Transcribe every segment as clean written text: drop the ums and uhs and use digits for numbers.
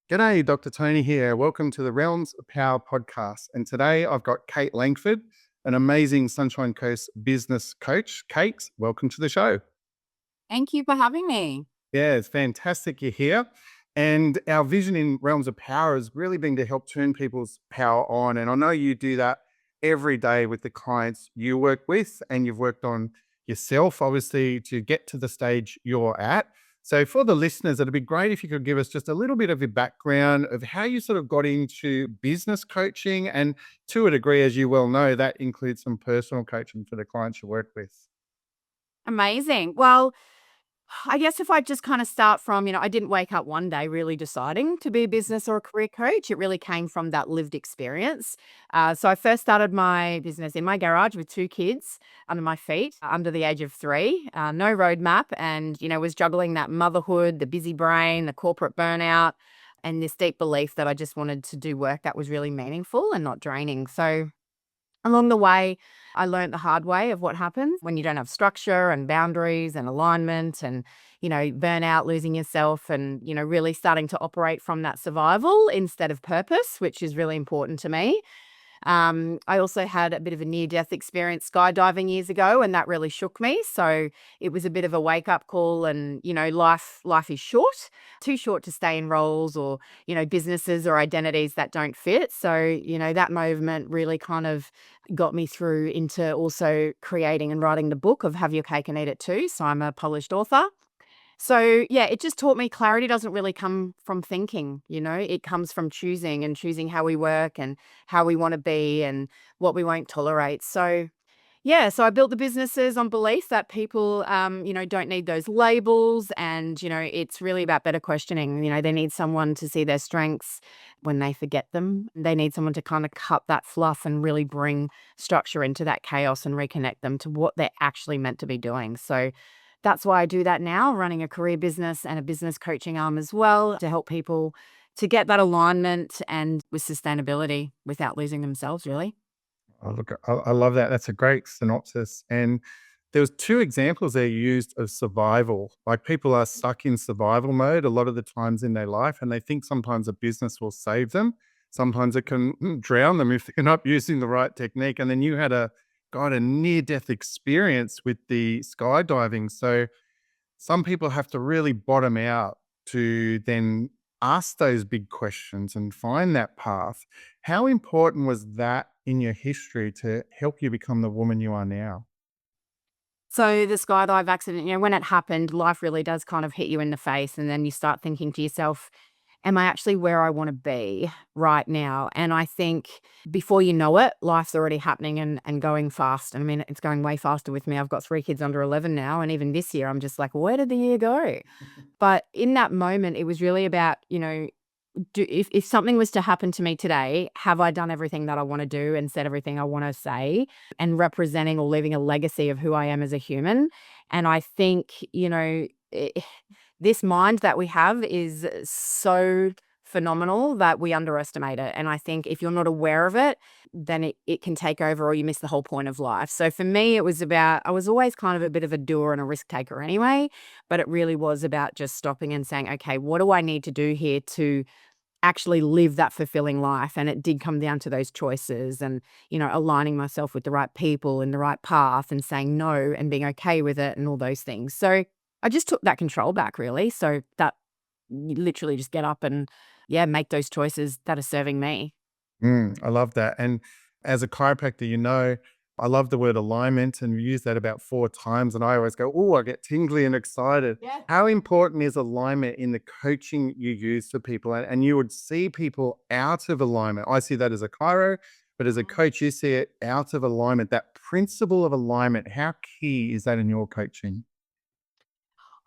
G'day, Dr. Tony here. Welcome to the Realms of Power podcast. And today I've got Kate Langford, an amazing Sunshine Coast business coach. Kate, welcome to the show. Thank you for having me. Yeah, it's fantastic you're here. And our vision in Realms of Power has really been to help turn people's power on. And I know you do that every day with the clients you work with, and you've worked on yourself, obviously, to get to the stage you're at. So, for the listeners, it'd be great if you could give us just a little bit of your background of how you sort of got into business coaching. And to a degree, as you well know, that includes some personal coaching for the clients you work with. Amazing. Well, I guess if I just kind of start from, I didn't wake up one day really deciding to be a business or a career coach. It really came from that lived experience. So I first started my business in my garage with two kids under my feet, under the age of three, no roadmap, and, was juggling that motherhood, the busy brain, the corporate burnout, and this deep belief that I just wanted to do work that was really meaningful and not draining. So along the way, I learned the hard way of what happens when you don't have structure and boundaries and alignment and, burnout, losing yourself and, really starting to operate from that survival instead of purpose, which is really important to me. I also had a bit of a near-death experience skydiving years ago, and that really shook me. So it was a bit of a wake-up call. And life is short, too short to stay in roles or businesses or identities that don't fit. So that movement really kind of got me through into also creating and writing the book of Have Your Cake and Eat It Too. So I'm a published author. So, yeah, it just taught me clarity doesn't really come from thinking, it comes from choosing and choosing how we work and how we want to be and what we won't tolerate. So, yeah, so I built the businesses on belief that people, don't need those labels. And, it's really about better questioning. They need someone to see their strengths when they forget them. They need someone to kind of cut that fluff and really bring structure into that chaos and reconnect them to what they're actually meant to be doing. So, that's why I do that now, running a career business and a business coaching arm as well to help people to get that alignment and with sustainability without losing themselves, really. Oh, look, I love that. That's a great synopsis. And there was two examples they used of survival. Like people are stuck in survival mode a lot of the times in their life, and they think sometimes a business will save them. Sometimes it can drown them if they're not using the right technique. And then you had a near death experience with the skydiving. So some people have to really bottom out to then ask those big questions and find that path. How important was that in your history to help you become the woman you are now? So the skydive accident, when it happened, life really does kind of hit you in the face. And then you start thinking to yourself, am I actually where I want to be right now? And I think before you know it, life's already happening and going fast. And I mean, it's going way faster with me. I've got three kids under 11 now. And even this year, I'm just like, where did the year go? But in that moment, it was really about, if something was to happen to me today, have I done everything that I want to do and said everything I want to say and representing or leaving a legacy of who I am as a human? And I think, this mind that we have is so phenomenal that we underestimate it. And I think if you're not aware of it, then it can take over or you miss the whole point of life. So for me, it was about, I was always kind of a bit of a doer and a risk taker anyway, but it really was about just stopping and saying, okay, what do I need to do here to actually live that fulfilling life? And it did come down to those choices and, aligning myself with the right people and the right path and saying no and being okay with it and all those things. So I just took that control back really. So that you literally just get up and yeah, make those choices that are serving me. I love that. And as a chiropractor, I love the word alignment, and we use that about 4 times. And I always go, oh, I get tingly and excited. Yeah. How important is alignment in the coaching you use for people? And you would see people out of alignment. I see that as a chiro, but as a coach, you see it out of alignment. That principle of alignment, how key is that in your coaching?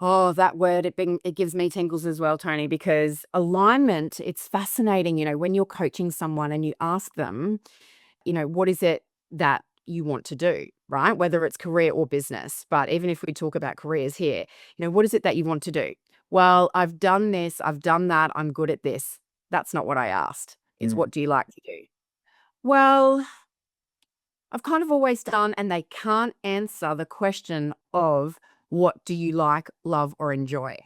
Oh, that word, it gives me tingles as well, Tony, because alignment, it's fascinating, when you're coaching someone and you ask them, what is it that you want to do, right? Whether it's career or business. But even if we talk about careers here, what is it that you want to do? Well, I've done this, I've done that, I'm good at this. That's not what I asked. It's Mm. what do you like to do? Well, I've kind of always done, and they can't answer the question of what do you like, love, or enjoy?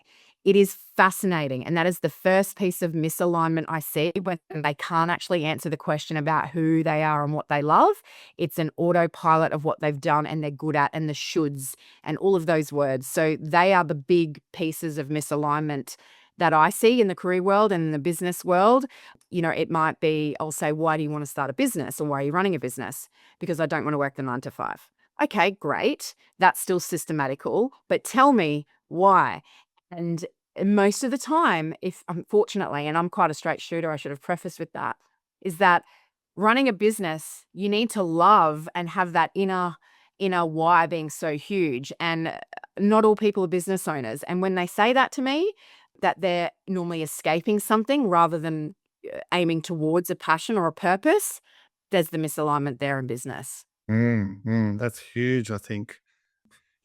It is fascinating, and that is the first piece of misalignment I see when they can't actually answer the question about who they are and what they love. It's an autopilot of what they've done and they're good at, and the shoulds and all of those words. So they are the big pieces of misalignment that I see in the career world and in the business world. It might be, I'll say, why do you want to start a business, or why are you running a business? Because I don't want to work the 9 to 5. Okay, great. That's still systematical, but tell me why. And most of the time, if unfortunately, and I'm quite a straight shooter, I should have prefaced with that, is that running a business, you need to love and have that inner why being so huge. And not all people are business owners. And when they say that to me, that they're normally escaping something rather than aiming towards a passion or a purpose, there's the misalignment there in business. That's huge, I think.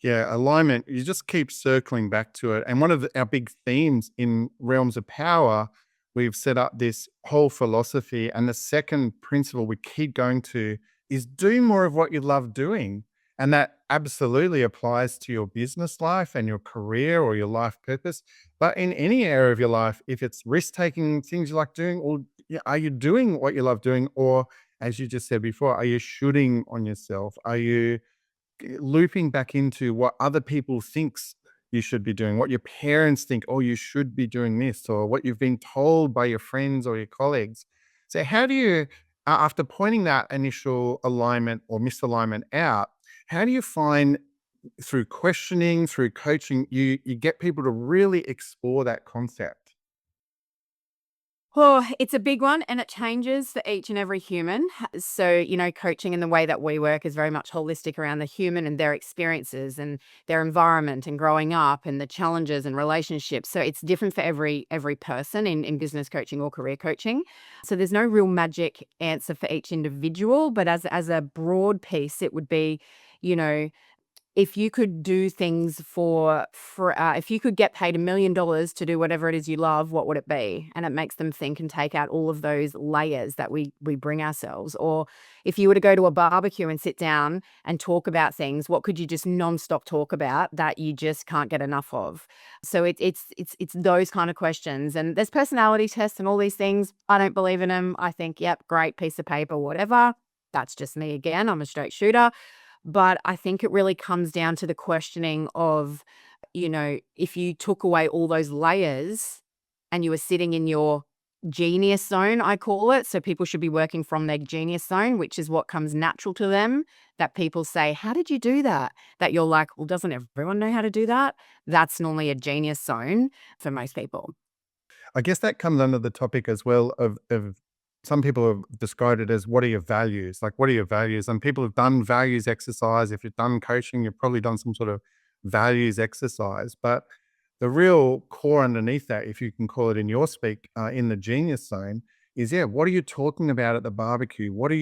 Yeah, alignment, you just keep circling back to it. And one of our big themes in Realms of Power, we've set up this whole philosophy. And the second principle we keep going to is do more of what you love doing. And that absolutely applies to your business life and your career or your life purpose. But in any area of your life, if it's risk taking things you like doing, or are you doing what you love doing? Or as you just said before, are you shooting on yourself? Are you looping back into what other people thinks you should be doing, what your parents think, oh, you should be doing this, or what you've been told by your friends or your colleagues. So how do you, after pointing that initial alignment or misalignment out, how do you find through questioning, through coaching, you get people to really explore that concept? Oh, it's a big one and it changes for each and every human. So, coaching in the way that we work is very much holistic around the human and their experiences and their environment and growing up and the challenges and relationships. So it's different for every person in business coaching or career coaching. So there's no real magic answer for each individual, but as a broad piece, it would be, you know, if you could do things if you could get paid $1 million to do whatever it is you love, what would it be? And it makes them think and take out all of those layers that we bring ourselves. Or if you were to go to a barbecue and sit down and talk about things, what could you just nonstop talk about that you just can't get enough of? So it's those kind of questions. And there's personality tests and all these things. I don't believe in them. I think, yep, great piece of paper, whatever. That's just me again. I'm a straight shooter. But I think it really comes down to the questioning of, if you took away all those layers and you were sitting in your genius zone, I call it. So people should be working from their genius zone, which is what comes natural to them. That people say, how did you do that? That you're like, well, doesn't everyone know how to do that? That's normally a genius zone for most people. I guess that comes under the topic as well of some people have described it as what are your values? Like, what are your values? And people have done values exercise. If you've done coaching, you've probably done some sort of values exercise. But the real core underneath that, if you can call it in your speak, in the genius zone, is yeah, what are you talking about at the barbecue? What are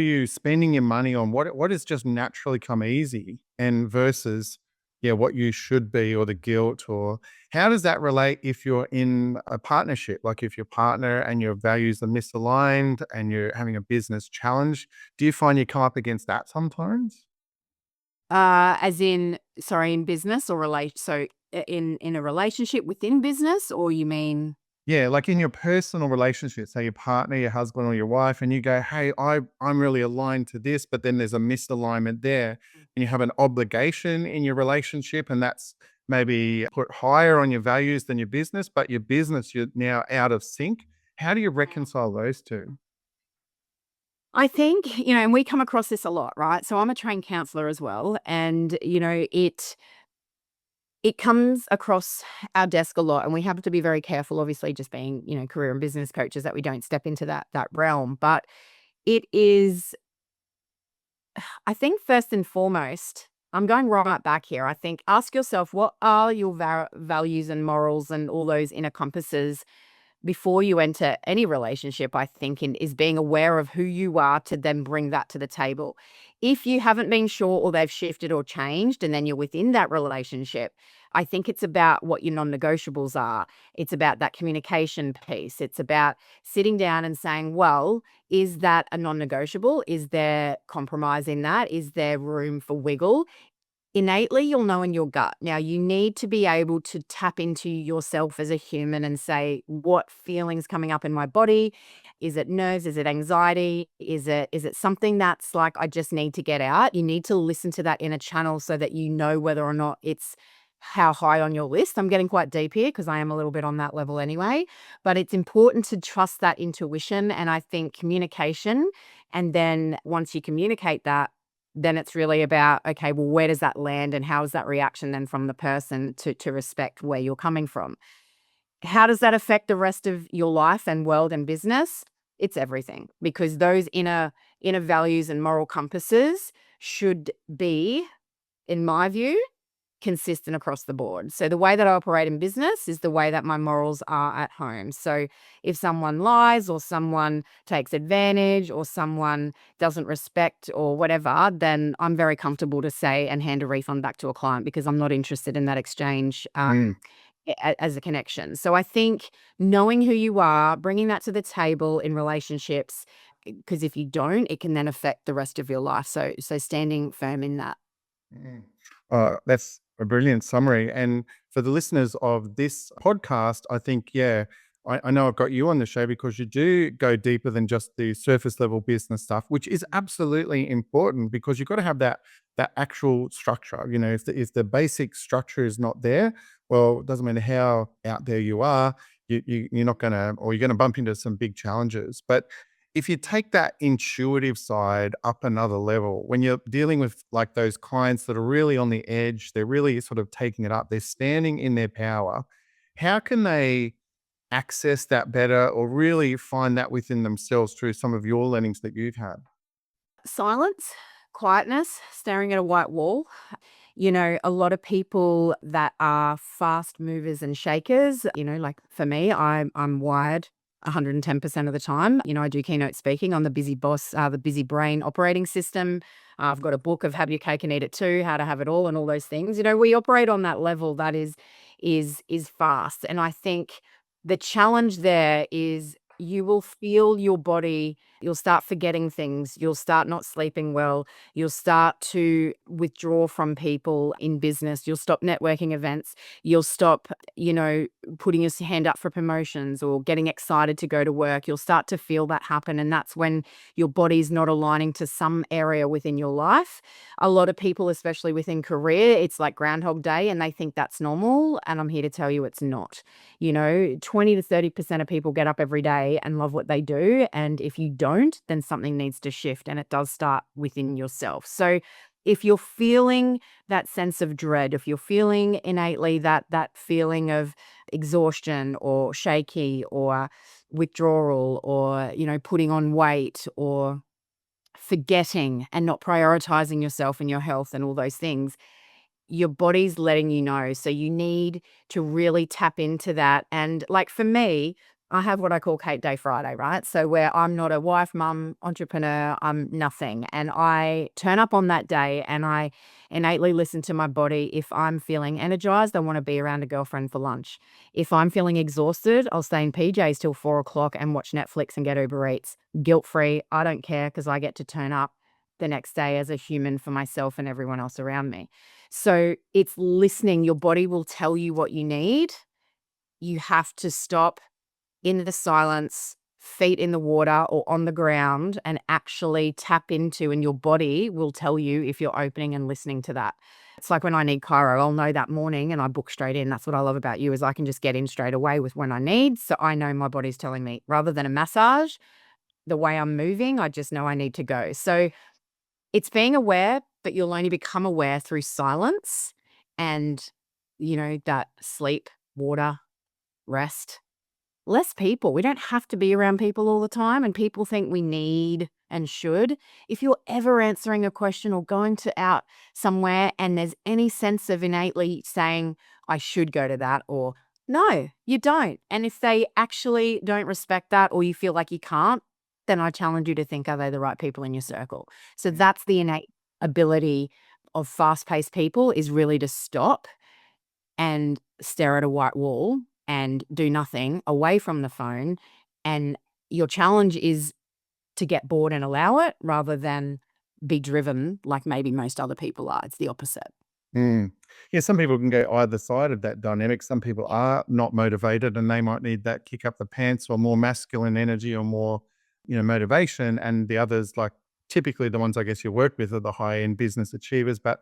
you spending your money on? What has just naturally come easy and versus yeah, what you should be or the guilt or how does that relate if you're in a partnership? Like if your partner and your values are misaligned and you're having a business challenge, do you find you come up against that sometimes? As in, sorry, in business or relate? So in a relationship within business, or you mean? Yeah, like in your personal relationship, say your partner, your husband or your wife, and you go, hey, I'm really aligned to this, but then there's a misalignment there. And you have an obligation in your relationship, and that's maybe put higher on your values than your business, but your business, you're now out of sync. How do you reconcile those two? I think, and we come across this a lot, right? So I'm a trained counselor as well. And, it comes across our desk a lot. And we have to be very careful, obviously, just being, career and business coaches, that we don't step into that realm. But it is, I think, first and foremost, I'm going right back here. I think ask yourself, what are your values and morals and all those inner compasses before you enter any relationship, I think, is being aware of who you are to then bring that to the table. If you haven't been sure or they've shifted or changed and then you're within that relationship, I think it's about what your non-negotiables are. It's about that communication piece. It's about sitting down and saying, well, is that a non-negotiable? Is there compromise in that? Is there room for wiggle? innately you'll know in your gut. Now, you need to be able to tap into yourself as a human and say, what feelings coming up in my body? Is it nerves? Is it anxiety? Is it something that's like I just need to get out? You need to listen to that inner channel so that you know whether or not it's how high on your list. I'm getting quite deep here because I am a little bit on that level anyway, but it's important to trust that intuition. And I think communication, and then once you communicate that, then it's really about, okay, well, where does that land and how is that reaction then from the person to respect where you're coming from? How does that affect the rest of your life and world and business? It's everything, because those inner values and moral compasses should be, in my view, consistent across the board. So the way that I operate in business is the way that my morals are at home. So if someone lies or someone takes advantage or someone doesn't respect or whatever, then I'm very comfortable to say and hand a refund back to a client because I'm not interested in that exchange Mm, as a connection. So I think knowing who you are, bringing that to the table in relationships, because if you don't, it can then affect the rest of your life. So standing firm in that. mm. That's a brilliant summary. And for the listeners of this podcast, I think, yeah, I know I've got you on the show because you do go deeper than just the surface level business stuff, which is absolutely important because you've got to have that actual structure. You know, if the basic structure is not there, well, it doesn't matter how out there you are, you're not gonna, or you're gonna bump into some big challenges. But if you take that intuitive side up another level, when you're dealing with like those clients that are really on the edge, they're really sort of taking it up, they're standing in their power. How can they access that better or really find that within themselves through some of your learnings that you've had? Silence, quietness, staring at a white wall. A lot of people that are fast movers and shakers, like for me, I'm wired 110% of the time. I do keynote speaking on the Busy Boss, the Busy Brain operating system. I've got a book of Have Your Cake and Eat It Too, How to Have It All, and all those things. We operate on that level that is fast. And I think the challenge there is you will feel your body, you'll start forgetting things, you'll start not sleeping well, you'll start to withdraw from people in business, you'll stop networking events, you'll stop, putting your hand up for promotions or getting excited to go to work. You'll start to feel that happen. And that's when your body's not aligning to some area within your life. A lot of people, especially within career, it's like Groundhog Day and they think that's normal. And I'm here to tell you it's not. 20 to 30% of people get up every day and love what they do. And if you don't, then something needs to shift. And it does start within yourself. So if you're feeling that sense of dread, if you're feeling innately that feeling of exhaustion or shaky or withdrawal or, putting on weight or forgetting and not prioritizing yourself and your health and all those things, your body's letting you know. So you need to really tap into that. And like for me, I have what I call Kate Day Friday, right? So where I'm not a wife, mum, entrepreneur, I'm nothing. And I turn up on that day and I innately listen to my body. If I'm feeling energized, I want to be around a girlfriend for lunch. If I'm feeling exhausted, I'll stay in PJs till 4 o'clock and watch Netflix and get Uber Eats. Guilt free. I don't care because I get to turn up the next day as a human for myself and everyone else around me. So it's listening. Your body will tell you what you need. You have to stop in the silence, feet in the water or on the ground, and actually tap into, and your body will tell you if you're opening and listening to that. It's like when I need chiro, I'll know that morning and I book straight in. That's what I love about you is I can just get in straight away with when I need. So I know my body's telling me rather than a massage, the way I'm moving, I just know I need to go. So it's being aware, but you'll only become aware through silence and, that sleep, water, rest. Less people. We don't have to be around people all the time, and people think we need and should. If you're ever answering a question or going to out somewhere and there's any sense of innately saying, I should go to that, or no, you don't. And if they actually don't respect that or you feel like you can't, then I challenge you to think, are they the right people in your circle? So that's the innate ability of fast paced people is really to stop and stare at a white wall and do nothing away from the phone. And your challenge is to get bored and allow it rather than be driven like maybe most other people are. It's the opposite. Mm. Yeah, some people can go either side of that dynamic. Some people Yeah. are not motivated and they might need that kick up the pants or more masculine energy or more, motivation. And the others, like typically the ones I guess you work with are the high end business achievers. But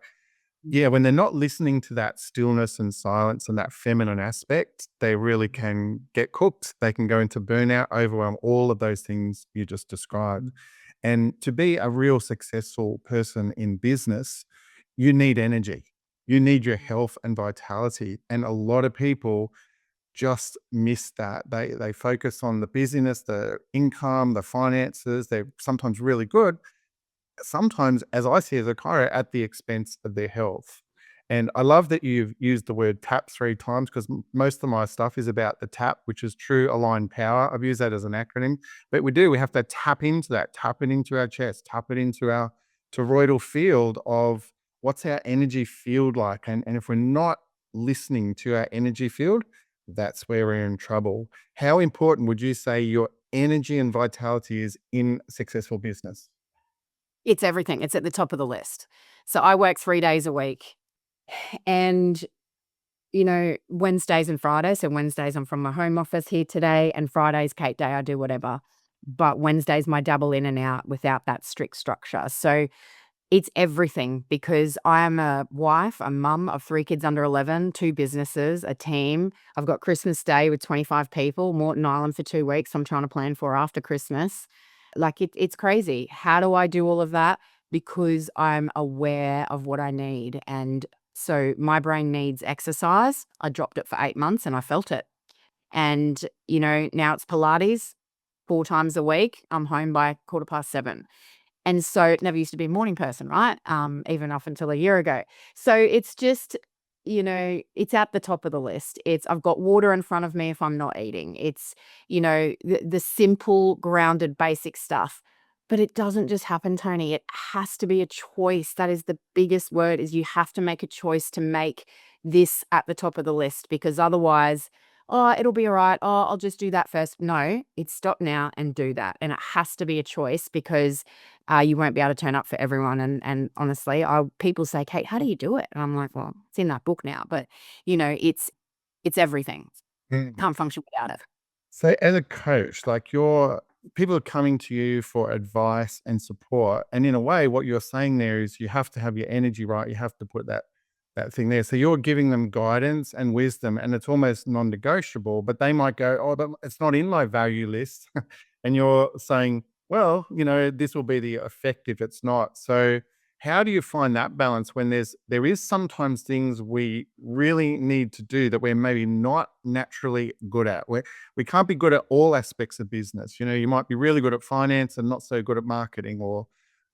yeah, when they're not listening to that stillness and silence and that feminine aspect, they really can get cooked. They can go into burnout, overwhelm, all of those things you just described. And to be a real successful person in business, you need energy. You need your health and vitality. And a lot of people just miss that. They focus on the busyness, the income, the finances. They're sometimes really good, sometimes, as I see as a chiro, at the expense of their health. And I love that you've used the word tap 3 times because most of my stuff is about the tap, which is true aligned power. I've used that as an acronym, but we have to tap into that, tap it into our chest, tap it into our toroidal field of what's our energy field like. And if we're not listening to our energy field, that's where we're in trouble. How important would you say your energy and vitality is in successful business? It's everything. It's at the top of the list. So I work 3 days a week and, Wednesdays and Fridays. So Wednesdays I'm from my home office here today, and Friday's Kate Day, I do whatever. But Wednesday's my double in and out without that strict structure. So it's everything because I am a wife, a mum of 3 kids under 11, 2 businesses, a team. I've got Christmas Day with 25 people, Moreton Island for 2 weeks I'm trying to plan for after Christmas. Like, it's crazy. How do I do all of that? Because I'm aware of what I need, and so my brain needs exercise. I dropped it for 8 months and I felt it. And, now it's Pilates 4 times a week. I'm home by 7:15. And so never used to be a morning person, right? Even up until a year ago. So it's just, it's at the top of the list. It's I've got water in front of me if I'm not eating. It's, the simple, grounded, basic stuff. But it doesn't just happen, Tony. It has to be a choice. That is the biggest word is you have to make a choice to make this at the top of the list because otherwise, oh, it'll be all right. Oh, I'll just do that first. No, it's stop now and do that. And it has to be a choice because you won't be able to turn up for everyone. And honestly, people say, Kate, how do you do it? And I'm like, well, it's in that book now. But it's everything. Mm. Can't function without it. So as a coach, like your people are coming to you for advice and support. And in a way, what you're saying there is you have to have your energy right. You have to put that thing there. So you're giving them guidance and wisdom, and it's almost non-negotiable. But they might go, "Oh, but it's not in my value list," and you're saying, "Well, this will be the effect if it's not." So how do you find that balance when there is sometimes things we really need to do that we're maybe not naturally good at? We can't be good at all aspects of business. You might be really good at finance and not so good at marketing, or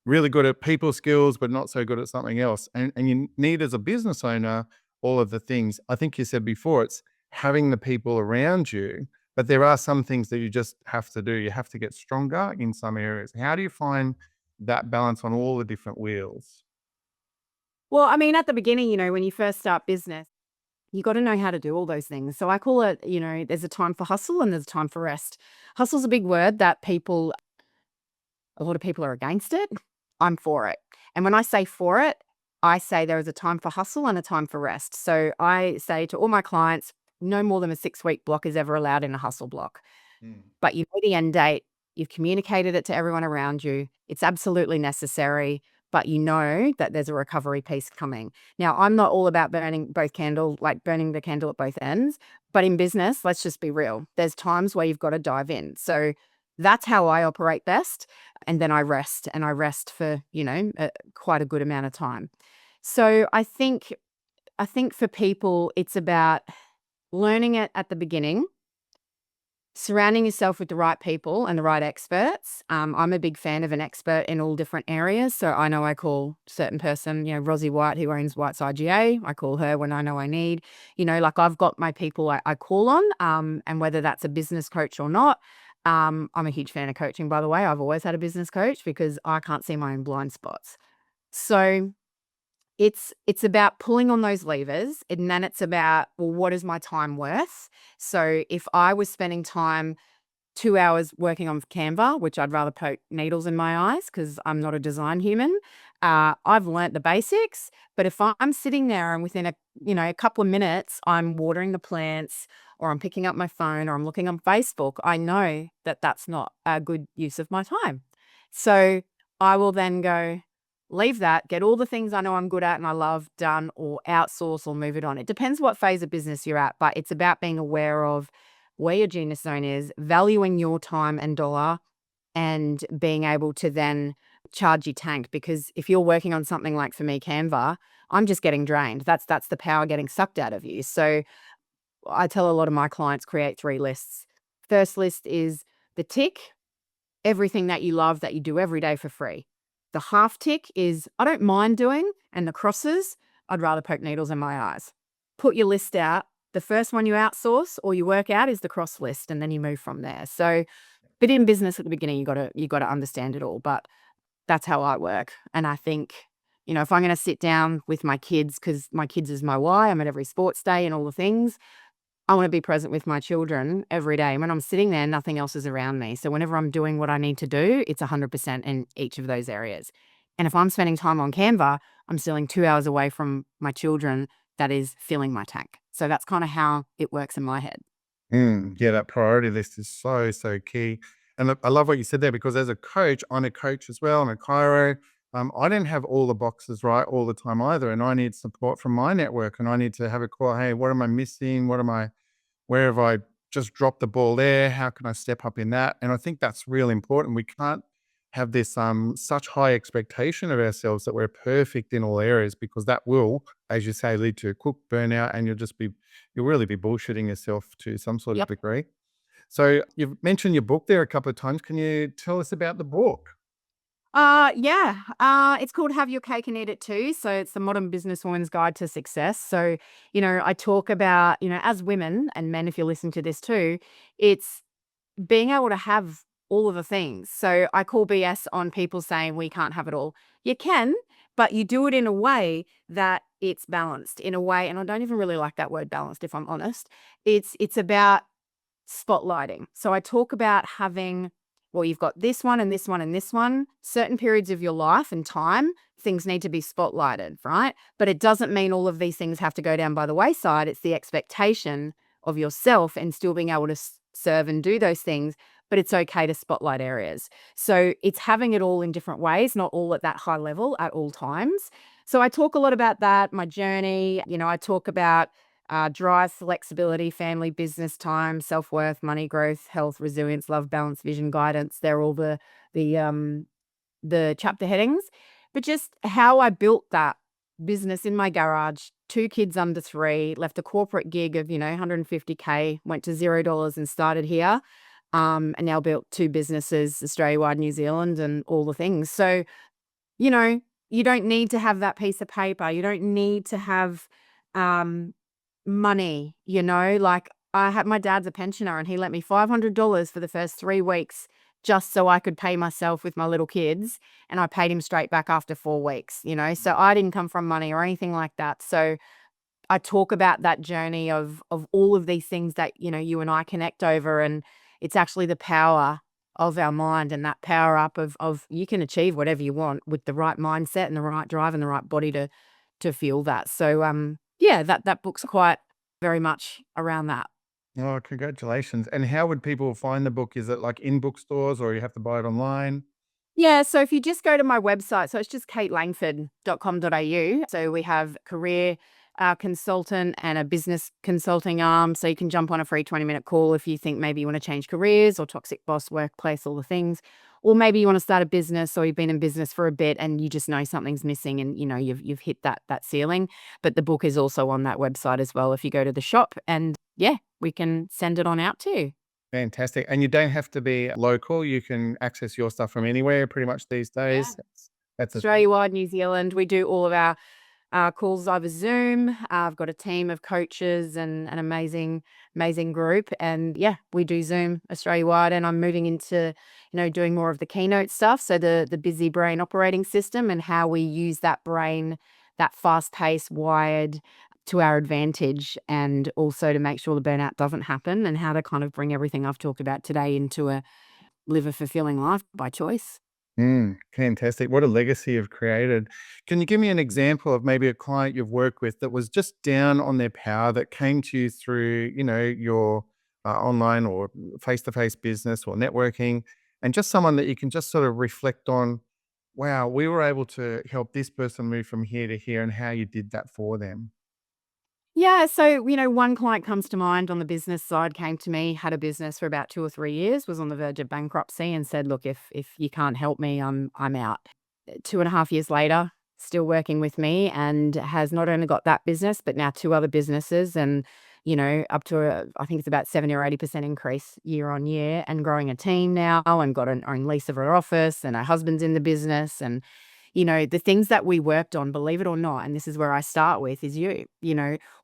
really good at people skills, but not so good at something else. And you need, as a business owner, all of the things. I think you said before, it's having the people around you, but there are some things that you just have to do. You have to get stronger in some areas. How do you find that balance on all the different wheels? Well, I mean, at the beginning, when you first start business, you got to know how to do all those things. So I call it, there's a time for hustle and there's a time for rest. Hustle's a big word that a lot of people are against it. I'm for it. And when I say for it, I say there is a time for hustle and a time for rest. So I say to all my clients, no more than a 6-week block is ever allowed in a hustle block. Mm. But you know the end date, you've communicated it to everyone around you. It's absolutely necessary, but you know that there's a recovery piece coming. Now, I'm not all about burning burning the candle at both ends, but in business, let's just be real. There's times where you've got to dive in. So that's how I operate best. And then I rest and I rest for, quite a good amount of time. So I think for people, it's about learning it at the beginning, surrounding yourself with the right people and the right experts. I'm a big fan of an expert in all different areas. So I know I call certain person, Rosie White, who owns White's IGA. I call her when I know I need, like I've got my people I call on, and whether that's a business coach or not. I'm a huge fan of coaching, by the way. I've always had a business coach because I can't see my own blind spots. So it's about pulling on those levers, and then it's about, well, what is my time worth? So if I was spending time 2 hours working on Canva, which I'd rather poke needles in my eyes because I'm not a design human, I've learnt the basics, but if I'm sitting there and within a couple of minutes, I'm watering the plants or I'm picking up my phone or I'm looking on Facebook, I know that that's not a good use of my time. So I will then go, leave that, get all the things I know I'm good at and I love done, or outsource or move it on. It depends what phase of business you're at, but it's about being aware of where your genius zone is, valuing your time and dollar, and being able to then charge your tank. Because if you're working on something like, for me, Canva, I'm just getting drained. That's the power getting sucked out of you. So I tell a lot of my clients, create 3 lists. First list is the tick, everything that you love that you do every day for free. The half tick is I don't mind doing, and the crosses, I'd rather poke needles in my eyes. Put your list out. The first one you outsource or you work out is the cross list, and then you move from there. So, but in business at the beginning, you gotta understand it all. But that's how I work. And I think, if I'm gonna sit down with my kids, because my kids is my why, I'm at every sports day and all the things, I wanna be present with my children every day. When I'm sitting there, nothing else is around me. So whenever I'm doing what I need to do, it's 100% in each of those areas. And if I'm spending time on Canva, I'm stealing 2 hours away from my children that is filling my tank. So that's kinda how it works in my head. Yeah, that priority list is so, so key. And look, I love what you said there because as a coach, I'm a coach as well. I'm a chiro. I didn't have all the boxes right all the time either. And I need support from my network and I need to have a call. Hey, what am I missing? Where have I just dropped the ball there? How can I step up in that? And I think that's really important. We can't have this such high expectation of ourselves that we're perfect in all areas because that will, as you say, lead to quick burnout and you'll really be bullshitting yourself to some sort of Yep. degree. So you've mentioned your book there a couple of times. Can you tell us about the book? Yeah. It's called Have Your Cake and Eat It Too. So it's the modern businesswoman's guide to success. So, I talk about, as women and men, if you're listening to this too, it's being able to have all of the things. So I call BS on people saying we can't have it all. You can, but you do it in a way that it's balanced, in a way, and I don't even really like that word balanced, if I'm honest. It's about spotlighting. So I talk about having, well, you've got this one and this one and this one. Certain periods of your life and time, things need to be spotlighted, right? But it doesn't mean all of these things have to go down by the wayside. It's the expectation of yourself and still being able to serve and do those things, but it's okay to spotlight areas. So it's having it all in different ways, not all at that high level at all times. So I talk a lot about that, my journey. I talk about drive, flexibility, family, business, time, self-worth, money, growth, health, resilience, love, balance, vision, guidance. They're all the chapter headings. But just how I built that business in my garage, 2 kids under 3, left a corporate gig of, 150K, went to $0 and started here. And now built 2 businesses, Australia-wide, New Zealand, and all the things. So, you know, you don't need to have that piece of paper. You don't need to have um money, like my dad's a pensioner and he lent me $500 for the first 3 weeks just so I could pay myself with my little kids, and I paid him straight back after 4 weeks. So I didn't come from money or anything like that. So I talk about that journey of all of these things that, you and I connect over, and it's actually the power of our mind and that power up of you can achieve whatever you want with the right mindset and the right drive and the right body to feel that. So yeah, that book's quite very much around that. Oh, congratulations. And how would people find the book? Is it like in bookstores or you have to buy it online? Yeah, so if you just go to my website, so it's just katelangford.com.au. So we have career consultant and a business consulting arm. So you can jump on a free 20-minute call if you think maybe you want to change careers or toxic boss, workplace, all the things. Or maybe you want to start a business, or you've been in business for a bit and you just know something's missing, and you've hit that ceiling. But the book is also on that website as well if you go to the shop, and yeah, we can send it on out to you. Fantastic. And you don't have to be local. You can access your stuff from anywhere pretty much these Yeah. days. That's a Australia-wide, New Zealand, we do all of our calls over Zoom. I've got a team of coaches and an amazing group. And yeah, we do Zoom Australia-wide, and I'm moving into, doing more of the keynote stuff. So the busy brain operating system and how we use that brain, that fast-paced, wired, to our advantage, and also to make sure the burnout doesn't happen, and how to kind of bring everything I've talked about today into live a fulfilling life by choice. Fantastic. What a legacy you've created. Can you give me an example of maybe a client you've worked with that was just down on their power that came to you through, your online or face-to-face business or networking, and just someone that you can just sort of reflect on, wow, we were able to help this person move from here to here and how you did that for them. Yeah, so, one client comes to mind on the business side, came to me, had a business for about 2 or 3 years, was on the verge of bankruptcy and said, "Look, if you can't help me, I'm out." 2.5 years later, still working with me and has not only got that business, but now 2 other businesses and, up to I think it's about 70 or 80% increase year on year and growing a team now and got an own lease of her office and her husband's in the business and, the things that we worked on, believe it or not, and this is where I start with, is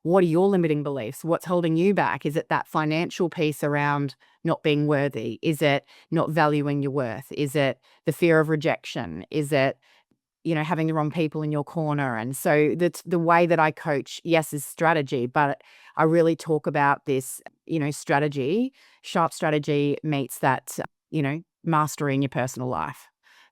what are your limiting beliefs? What's holding you back? Is it that financial piece around not being worthy? Is it not valuing your worth? Is it the fear of rejection? Is it, having the wrong people in your corner? And so the way that I coach, yes, is strategy, but I really talk about this, strategy, sharp strategy meets that, mastery in your personal life.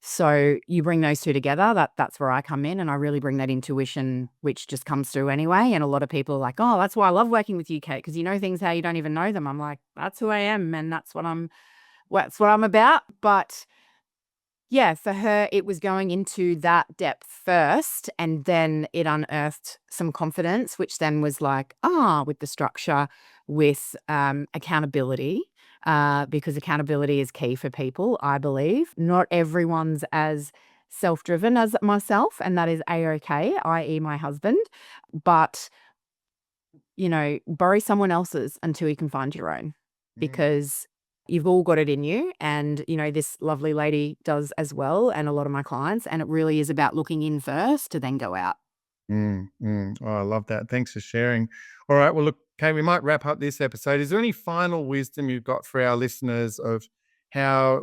So you bring those two together, that's where I come in and I really bring that intuition, which just comes through anyway. And a lot of people are like, "Oh, that's why I love working with you, Kate, because you know things how you don't even know them." I'm like, "That's who I am and that's what I'm about." But yeah, for her, it was going into that depth first, and then it unearthed some confidence, which then was like, with the structure, with accountability, because accountability is key for people, I believe. Not everyone's as self driven as myself, and that is A OK, i.e., my husband. But borrow someone else's until you can find your own Mm. because you've all got it in you. And, this lovely lady does as well, and a lot of my clients. And it really is about looking in first to then go out. Oh, I love that. Thanks for sharing. All right. Well, look, Kate, we might wrap up this episode. Is there any final wisdom you've got for our listeners of how,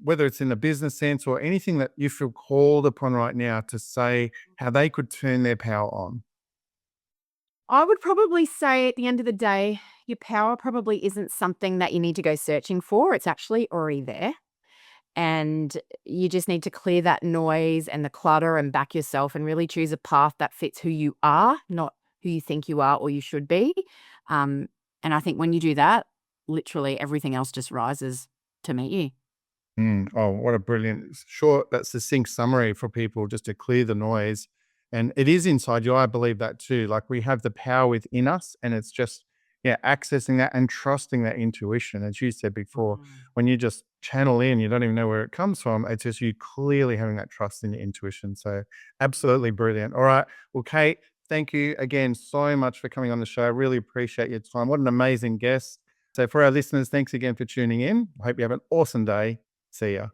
whether it's in the business sense or anything that you feel called upon right now to say how they could turn their power on? I would probably say at the end of the day, your power probably isn't something that you need to go searching for. It's actually already there. And you just need to clear that noise and the clutter and back yourself and really choose a path that fits who you are, not who you think you are or you should be. Um, and I think when you do that, literally everything else just rises to meet you. Oh, what a brilliant, short, that succinct summary for people just to clear the noise. And it is inside you. I believe that too. Like we have the power within us, and it's just, yeah, accessing that and trusting that intuition. As you said before, Mm. when you just channel in, you don't even know where it comes from. It's just you clearly having that trust in your intuition. So, absolutely brilliant. All right. Well, Kate, thank you again so much for coming on the show. I really appreciate your time. What an amazing guest. So, for our listeners, thanks again for tuning in. I hope you have an awesome day. See ya.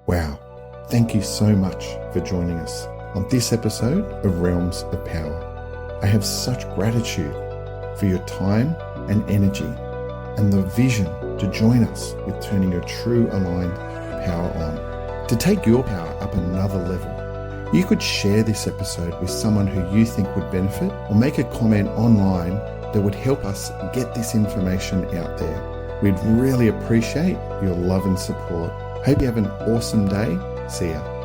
Wow. Thank you so much for joining us on this episode of Realms of Power. I have such gratitude for your time and energy and the vision to join us with turning your true aligned power on. To take your power up another level, you could share this episode with someone who you think would benefit or make a comment online that would help us get this information out there. We'd really appreciate your love and support. Hope you have an awesome day. See ya.